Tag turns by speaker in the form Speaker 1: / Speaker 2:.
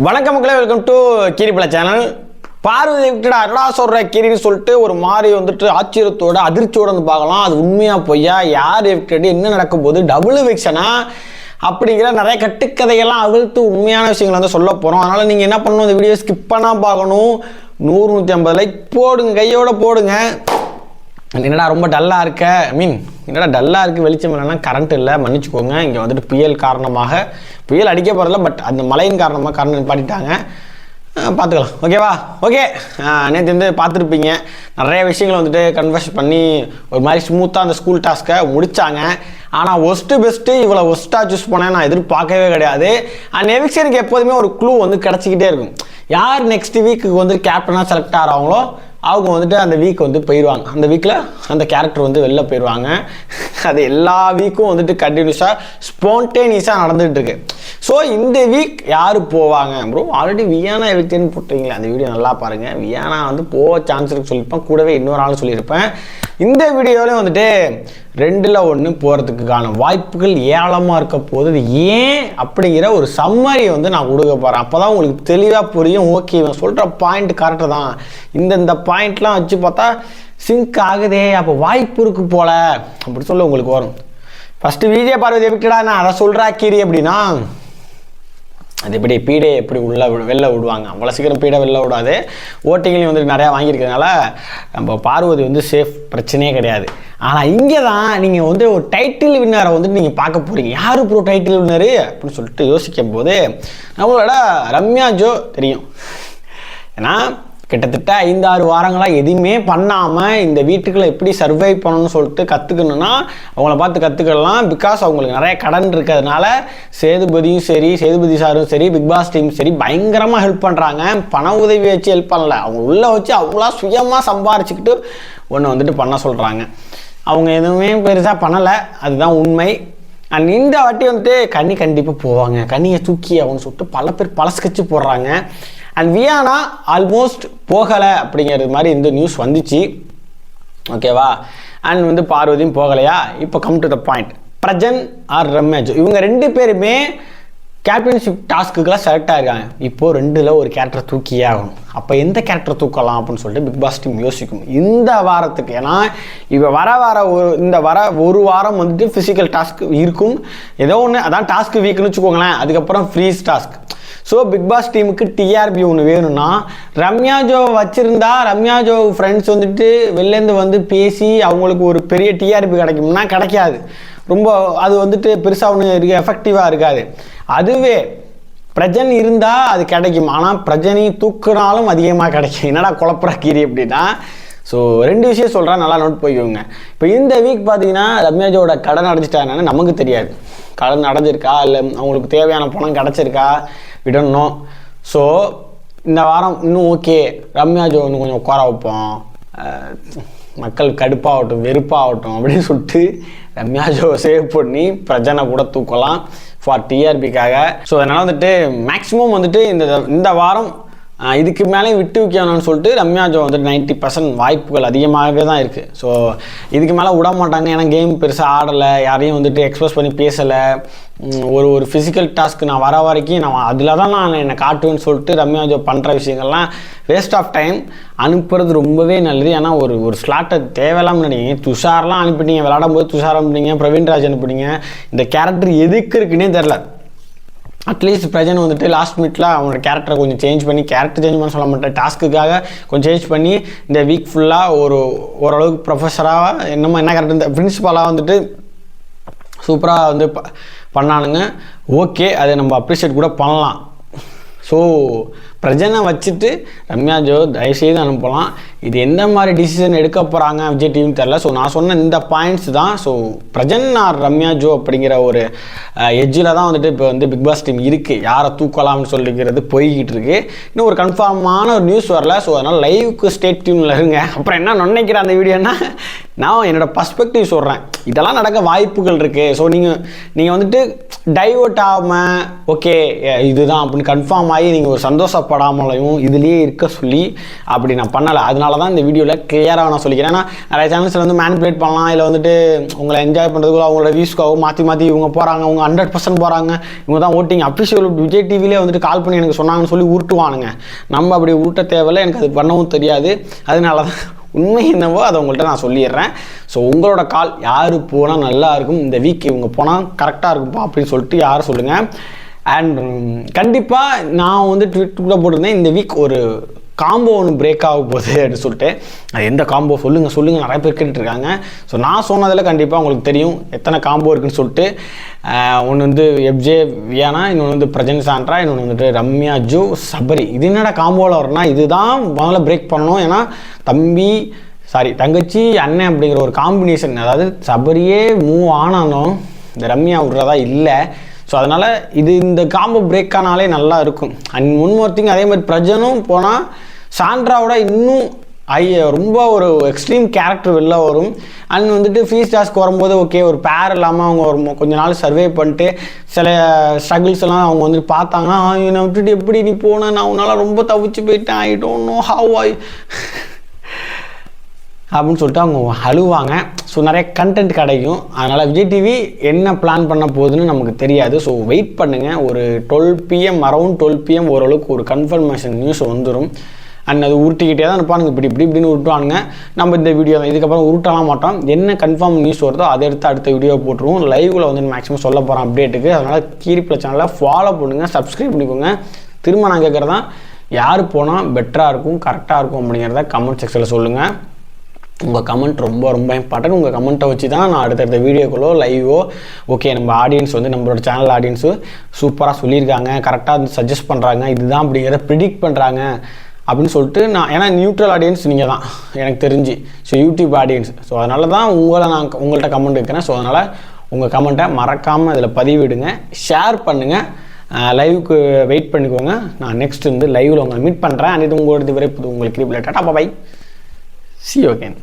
Speaker 1: வணக்கம் மக்களே, welcome to கீரிப்பள channel. Parvati விட்டுடா என்னடா சொல்கிற கீரின்னு சொல்லிட்டு ஒரு மாதிரி வந்துட்டு ஆச்சரியத்தோட அதிர்ச்சியோடு வந்து பார்க்கலாம். அது உண்மையாக பொய்யா, யார் விட்டுட்டு என்ன நடக்கும் போது டபுள் எவிக்ஷனா அப்படிங்கிற நிறைய கட்டுக்கதைகள்லாம் அவிழ்த்து உண்மையான விஷயங்களை வந்து சொல்ல போகிறோம். அதனால் நீங்கள் என்ன பண்ணணும், இந்த வீடியோ ஸ்கிப் பண்ணால் பார்க்கணும். 100-150 லைக் போடுங்க, கையோட போடுங்க. என்னடா ரொம்ப டல்லாக இருக்க, என்னடா டல்லாக இருக்குது, வெளிச்சம் இல்லைன்னா கரண்ட் இல்லை, மன்னிச்சுக்கோங்க. இங்கே வந்துட்டு புயல் காரணமாக, புயல் அடிக்க போகிறதில்ல, பட் அந்த மழையின் காரணமாக கரண்ட் நிப்பாட்டிட்டாங்க. பார்த்துக்கலாம், ஓகேவா? ஓகே, நேற்று வந்து பார்த்துருப்பீங்க, நிறைய விஷயங்களை வந்துட்டு கன்வர்ஸ் பண்ணி ஒரு மாதிரி ஸ்மூத்தாக அந்த ஸ்கூல் டாஸ்க்கை முடித்தாங்க. ஆனால் ஒஸ்ட்டு பெஸ்ட்டு இவ்வளோ ஒஸ்ட்டாக சூஸ் பண்ணேன் நான் எதிர்பார்க்கவே கிடையாது. அண்ட் எவிக்ஷனுக்கு எப்போதுமே ஒரு க்ளூ வந்து கிடச்சிக்கிட்டே இருக்கும். யார் நெக்ஸ்ட் வீக்குக்கு வந்து கேப்டனாக செலக்ட் ஆகிறாங்களோ அவங்க வந்துட்டு அந்த வீக் வந்து போயிடுவாங்க. அந்த வீக்கில் அந்த கேரக்டர் வந்து வெளில போயிடுவாங்க. அது எல்லா வீக்கும் வந்துட்டு கண்டினியூஸாக ஸ்பான்டேனியஸாக நடந்துகிட்டு இருக்கு. ஸோ இந்த வீக் யார் போவாங்க ப்ரோ? ஆல்ரெடி வியானா எவிக்டேன்னு போட்டிங்களே, அந்த வீடியோ நல்லா பாருங்கள். வியானா வந்து போக சான்ஸ் இருக்கு சொல்லியிருப்பேன், கூடவே இன்னொரு ஆள் சொல்லியிருப்பேன். இந்த வீடியோவில் வந்துட்டு 2ல் 1 போகிறதுக்கான வாய்ப்புகள் ஏராளமாக இருக்க போது. இது ஏன் அப்படிங்கிற ஒரு சம்மரி வந்து நான் கொடுக்க போகிறேன். அப்போ தான் உங்களுக்கு தெளிவாக புரியும். ஓகே, இவன் சொல்கிற பாயிண்ட் கரெக்டு தான், இந்த பாயிண்ட்லாம் வச்சு பார்த்தா சிங்க் ஆகுதே, அப்போ வாய்ப்பு இருக்கு போல அப்படி சொல்ல உங்களுக்கு வரும். ஃபஸ்ட்டு விஜய் பார்வதி எவிக்டடா நான் அதை சொல்கிறா கீரி அப்படின்னா, அது எப்படி பீடே எப்படி வெளில விடுவாங்க? அவ்வளோ சீக்கிரம் பீடை வெளில விடாது. ஓட்டிங்களையும் வந்துட்டு நிறையா வாங்கியிருக்கிறதுனால நம்ம பார்வதி வந்து சேஃப், பிரச்சனையே கிடையாது. ஆனால் இங்கே தான் நீங்கள் வந்து ஒரு டைட்டில் வின்னரை வந்துட்டு நீங்கள் பார்க்க போகிறீங்க. யார் ப்ரோ டைட்டில் வின்னரு அப்படின்னு சொல்லிட்டு யோசிக்கும் போது நம்மளோட ரம்யா ஜோ தெரியும். ஏன்னா கிட்டத்தட்ட 5-6 வாரங்களாக எதுவுமே பண்ணாமல் இந்த வீட்டுக்குள்ள எப்படி சர்வை பண்ணணும்னு சொல்லிட்டு கற்றுக்கணுன்னா அவங்கள பார்த்து கற்றுக்கலாம். பிகாஸ் அவங்களுக்கு நிறைய கடன் இருக்கிறதுனால சேதுபதியும் சரி, சேதுபதி சாரும் சரி, பிக் பாஸ் டீம் சரி பயங்கரமாக ஹெல்ப் பண்ணுறாங்க. பண உதவி வச்சு ஹெல்ப் பண்ணல, அவங்க உள்ளே வச்சு அவங்களா சுயமாக சம்பாரிச்சுக்கிட்டு ஒன்று வந்துட்டு பண்ண சொல்கிறாங்க. அவங்க எதுவுமே பெருசாக பண்ணலை, அதுதான் உண்மை. அண்ட் இந்த வாட்டி வந்துட்டு கன்னி கண்டிப்பாக போவாங்க, கன்னியை தூக்கி அவங்க சொல்லிட்டு பல பேர் பல ஸ்கெட்சு போடுறாங்க. அண்ட் வியானா ஆல்மோஸ்ட் போகலை அப்படிங்கிறது மாதிரி இந்த நியூஸ் வந்துச்சு, ஓகேவா? அண்ட் வந்து பார்வதியும் போகலையா? இப்போ come to the point. Prajin or Ramya Jo இவங்க 2 பேருமே கேப்டன்ஷிப் டாஸ்க்குலாம் செலக்ட் ஆகிருக்காங்க. இப்போது 2ல் 1 கேரக்டர் தூக்கியே ஆகணும். அப்போ எந்த கேரக்டர் தூக்கலாம் அப்படின்னு சொல்லிட்டு பிக் பாஸ் டீம் யோசிக்கும் இந்த வாரத்துக்கு. ஏன்னா இப்போ இந்த ஒரு வாரம் வந்துட்டு ஃபிசிக்கல் டாஸ்க் இருக்கும், ஏதோ ஒன்று, அதான் டாஸ்க் வீக்குன்னு வச்சுக்கோங்களேன். அதுக்கப்புறம் freeze task. So big boss டீமுக்கு டிஆர்பி ஒன்று வேணும்னா ரம்யா ஜோ வச்சுருந்தா ரம்யா ஜோ ஃப்ரெண்ட்ஸ் வந்துட்டு வெளிலேருந்து வந்து பேசி அவங்களுக்கு ஒரு பெரிய டிஆர்பி கிடைக்கும்னா கிடைக்காது. ரொம்ப அது வந்துட்டு பெருசாக ஒன்று எஃபெக்டிவாக இருக்காது. அதுவே பிரஜன் இருந்தால் அது கிடைக்கும். ஆனால் பிரஜனை தூக்குனாலும் அதிகமாக கிடைக்கும். என்னடா குழப்பற கீரி அப்படின்னா, ஸோ 2 விஷயம் சொல்கிறேன், நல்லா நோட் போய்க்கோங்க. இப்போ இந்த வீக் பார்த்தீங்கன்னா ரம்யாஜோட கடன் அடைஞ்சிட்டாங்கன்னு நமக்கு தெரியாது. கடன் அடைஞ்சிருக்கா இல்லை அவங்களுக்கு தேவையான பணம் கிடச்சிருக்கா, விடணும். ஸோ இந்த வாரம் இன்னும் ஓகே, ரம்யாஜோ இன்னும் கொஞ்சம் உட்கார வைப்போம், மக்கள் கடுப்பாகட்டும் வெறுப்பாகட்டும் அப்படின்னு சொல்லிட்டு ரம்யாஜோவை சேவ் பண்ணி பிரஜனை கூட தூக்கலாம் ஃபார் டிஆர்பிக்காக. ஸோ அதனால் வந்துட்டு மேக்ஸிமம் வந்துட்டு இந்த வாரம் இதுக்கு மேலே விட்டு வைக்கணும்னு சொல்லிட்டு ரம்யா ஜோ வந்துட்டு 90% வாய்ப்புகள் அதிகமாகவே தான் இருக்குது. ஸோ இதுக்கு மேலே விட மாட்டாங்க. ஏன்னா கேம் பெருசாக ஆடலை, யாரையும் வந்துட்டு எக்ஸ்பிரஸ் பண்ணி பேசலை. ஒரு ஃபிசிக்கல் டாஸ்க் நான் வர வரைக்கும் நான் அதில் தான் நான் என்னை காட்டுவேன்னு சொல்லிட்டு ரம்யா ஜோ பண்ணுற விஷயங்கள்லாம் வேஸ்ட் ஆஃப் டைம். அனுப்புறது ரொம்பவே நல்லது. ஏன்னா ஒரு ஸ்லாட்டை தேவையில்லாமல் நினைக்கிங்க. துஷார்லாம் அனுப்பிட்டீங்க, விளையாடும் போது துஷார் அனுப்பிட்டீங்க, பிரவீன்ராஜ் அனுப்பிட்டீங்க. இந்த கேரக்டர் எதுக்கு இருக்குன்னே தெரில. அட்லீஸ்ட் பிரஜன் வந்துட்டு லாஸ்ட் மினிட்ல அவனோட கேரக்டரை கொஞ்சம் சேஞ்ச் பண்ணி, கேரக்டர் சேஞ்ச் பண்ண சொல்ல மாட்டேன், டாஸ்க்குக்காக கொஞ்சம் சேஞ்ச் பண்ணி இந்த வீக் ஃபுல்லாக ஓரளவுக்கு ப்ரொஃபஸராக என்ன கேரக்டர் இந்த பிரின்சிபாலாக வந்துட்டு சூப்பராக வந்து பண்ணானுங்க. ஓகே, அதை நம்ம அப்ரிஷியேட் கூட பண்ணலாம். ஸோ பிரஜனை வச்சுட்டு ரம்யா ஜோ தயவுசெய்து அனுப்பலாம். இது எந்த மாதிரி டிசிஷன் எடுக்க போகிறாங்க விஜய் டீம் தெரில. ஸோ நான் சொன்ன இந்த பாயிண்ட்ஸ் தான். So Prajan or Ramya Joe அப்படிங்கிற ஒரு எட்ஜில் தான் வந்துட்டு இப்போ வந்து பிக் பாஸ் டீம் இருக்குது. யாரை தூக்கலாம்னு சொல்லிக்கிறது போய்கிட்டு இருக்குது. இன்னும் ஒரு கன்ஃபார்மான ஒரு நியூஸ் வரல. ஸோ அதனால் லைவுக்கு ஸ்டே டியூனில் இருங்க. அப்புறம் என்ன நினைக்கிறேன் அந்த வீடியோன்னா, நான் என்னோட பர்ஸ்பெக்டிவ் சொல்கிறேன். இதெல்லாம் நடக்க வாய்ப்புகள் இருக்குது. ஸோ நீங்கள் வந்துட்டு டைவர்ட் ஆகாமல் ஓகே இதுதான் அப்படின்னு கன்ஃபார்ம் ஆகி நீங்கள் ஒரு சந்தோஷப்படாமலையும் இதுலேயே இருக்க சொல்லி அப்படி நான் பண்ணலை. அதனால தான் இந்த வீடியோவில் கிளியராக நான் சொல்லிக்கிறேன். ஏன்னா நிறைய சேனல்ஸில் வந்து மேனிபுலேட் பண்ணலாம், இல்லை வந்துட்டு உங்களை என்ஜாய் பண்ணுறதுக்குள்ள அவங்களோட வியூஸ்க்காகவும் மாற்றி இவங்க போகிறாங்க, அவங்க 100% போகிறாங்க, இவங்க தான் ஓட்டிங் அஃபிஷியல் விஜய் டிவிலே வந்துட்டு கால் பண்ணி எனக்கு சொன்னாங்கன்னு சொல்லி உருட்டுவானுங்க. நம்ம அப்படி உருட்ட தேவையில்லை, எனக்கு அது பண்ணவும் தெரியாது. அதனால தான் உண்மை என்னவோ அதை உங்கள்கிட்ட நான் சொல்லிடுறேன். ஸோ உங்களோட கால் யார் போனால் நல்லா இருக்கும், இந்த வீக் இவங்க போனால் கரெக்டாக இருக்கும்ப்பா அப்படின்னு சொல்லிட்டு யார் சொல்லுங்கள். அண்ட் கண்டிப்பாக நான் வந்து ட்விட் கூட போட்டிருந்தேன், இந்த வீக் ஒரு காம்போ ஒன்று பிரேக் ஆக போகுது அப்படின்னு சொல்லிட்டு. அது எந்த காம்போ சொல்லுங்கள் நிறைய பேர் கேட்டுட்ருக்காங்க. ஸோ நான் சொன்னதில் கண்டிப்பாக உங்களுக்கு தெரியும் எத்தனை காம்போ இருக்குதுன்னு சொல்லிட்டு. ஒன்று வந்து எஃப்ஜே வியானா, இன்னொன்று வந்து பிரஜன் சாண்ட்ரா, இன்னொன்று வந்துட்டு ரம்யா ஜோ சபரி. இது என்னடா காம்போவில் வரும்னா இதுதான் முதல்ல பிரேக் பண்ணணும். ஏன்னா தங்கச்சி அண்ணன் அப்படிங்கிற ஒரு காம்பினேஷன், அதாவது சபரியே மூவ் ஆனாலும் இந்த ரம்யா விட்றதா இல்லை. ஸோ அதனால் இந்த காம்போ பிரேக் ஆனாலே நல்லா இருக்கும். அண்ட் முன்மொருத்திங்க அதே மாதிரி பிரஜனும் போனால் சாண்ட்ராவோட இன்னும் ரொம்ப ஒரு எக்ஸ்ட்ரீம் கேரக்டர் வெளில வரும். அண்ட் வந்துட்டு ஃப்ரீ ஸ்டாஸ்க்கு வரும்போது ஓகே ஒரு பேர் இல்லாமல் அவங்க ஒரு கொஞ்ச நாள் சர்வே பண்ணிட்டு சில ஸ்ட்ரகிள்ஸ் எல்லாம் அவங்க வந்துட்டு பார்த்தாங்கன்னா என்னை விட்டுட்டு எப்படி நீ போன, நான் உன்னால் ரொம்ப தவிச்சு போயிட்டேன், ஐ டோன்ட் நோ ஹவ் ஐ அப்படின்னு சொல்லிட்டு அவங்க அழுவாங்க. ஸோ நிறைய கண்டென்ட் கிடைக்கும். அதனால் விஜய் டிவி என்ன பிளான் பண்ண போகுதுன்னு நமக்கு தெரியாது. ஸோ வெயிட் பண்ணுங்கள். ஒரு 12 PM அரௌண்ட் 12 PM ஓரளவுக்கு ஒரு கன்ஃபர்மேஷன் நியூஸ் வந்துடும். அண்ட் அது உருட்டிக்கிட்டே தான் இருப்பானுங்க, இப்படின்னு உருட்டுவானுங்க. நம்ம இந்த வீடியோ இதுக்கப்புறம் உருட்டலாம் மாட்டோம். என்ன கன்ஃபார்ம் நியூஸ் வருதோ அதை எடுத்து அடுத்த வீடியோ போட்டுருவோம். லைவில் வந்து மேக்ஸிமம் சொல்ல போகிறோம் அப்டேட்டுக்கு. அதனால் கீரிப்ள சேனலை ஃபாலோ பண்ணுங்கள், சப்ஸ்கிரைப் பண்ணிக்கோங்க. திரும்ப நான் கேட்குறதான் யார் போனால் பெட்டராக இருக்கும், கரெக்டாக இருக்கும் அப்படிங்கிறத கமெண்ட் செக்ஷனில் சொல்லுங்கள். உங்கள் கமெண்ட் ரொம்ப இம்பார்ட்டன்ட். உங்கள் கமெண்ட்டை வச்சு தான் நான் அடுத்தடுத்த வீடியோக்களோ லைவோ ஓகே நம்ம ஆடியன்ஸ் வந்து நம்மளோட சேனல் ஆடியன்ஸு சூப்பராக சொல்லியிருக்காங்க, கரெக்டாக வந்து சஜஸ்ட் பண்ணுறாங்க, இதுதான் அப்படிங்கிறத ப்ரிடிக்ட் பண்ணுறாங்க அப்படின்னு சொல்லிட்டு நான், ஏன்னா நியூட்ரல் ஆடியன்ஸ் நீங்கள் தான் எனக்கு தெரிஞ்சு. So YouTube audience. ஸோ அதனால தான் நான் உங்கள்கிட்ட கமெண்ட் வைக்கிறேன். ஸோ அதனால் உங்கள் கமெண்ட்டை மறக்காமல் அதில் பதிவிடுங்க, ஷேர் பண்ணுங்கள். லைவுக்கு வெயிட் பண்ணிக்கோங்க. நான் நெக்ஸ்ட் வந்து லைவில் உங்களை மீட் பண்ணுறேன். அன்றைக்கு உங்களோட விரைப்பு உங்களுக்கு டாடா பை. See you again.